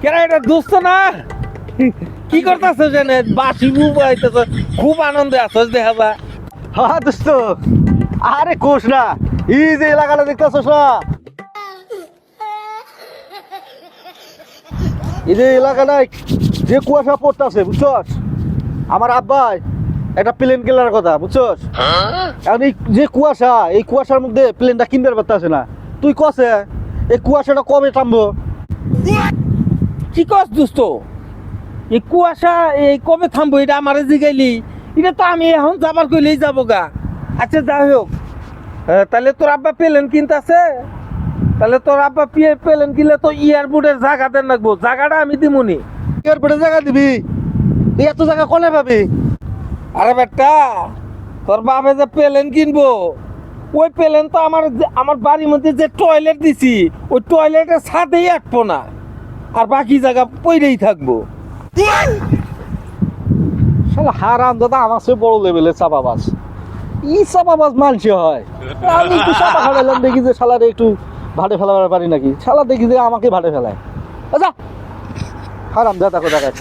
কেন এটা দোস্ত না? কি করতেছ জানে বাসি বুবাইতেছ, খুব আনন্দে আছস দেখা যা। হ্যাঁ দোস্ত, আরে কোষ না, এই যে এলাকাটা দেখতেছস না, এই যে এলাকাটায় যে কুয়াশা পড়তেছে বুঝছস, আমার আব্বাই একটা প্লেন কেনার কথা বুঝছস। এখন এই যে কুয়াশা, এই কুয়াশার মধ্যে প্লেনটা কিনতে পারতেছে না। তুই কছে এই কুয়াশাটা কবে থামবো? কি কস দোস্ত? এই কুয়াশা এই কবে থামবো এটা আমারে জিগাইলি? এটা তো আমি এখন যাবার কইলেই যাবো গা। আচ্ছা যাই হোক, তাহলে তোর আব্বা প্লেন কিনতেছে, তাহলে তোর আব্বা প্লেন কিনলে তো এয়ারপোর্টের জায়গা দেন লাগবো, জায়গাটা আমি দিমুনি। এয়ারপোর্টে জায়গা দিবি? তুই এত জায়গা কোনে পাবি? আরে বেটা, তোর বাবা যে প্লেন কিনবো, ওই প্লেন তো আমার বাড়ির মধ্যে যে টয়লেট দিছি, ওই টয়লেটের ছাদেই আটবো না, আর বাকি জায়গা পইরেই থাকবো। শালা হারাম দাদা, আমার সে বড় লেভেলের চাপাবাজ। ই চাপাবাজ মানসি হয়। আমি একটু চাপা খাওয়াইলাম, দেখি যে শালারে একটু ভাটে ফেলাবার পারি নাকি। শালা দেখি যে আমাকে ভাটে ফেলায়। আচ্ছা হারাম দাদা কোথাকার।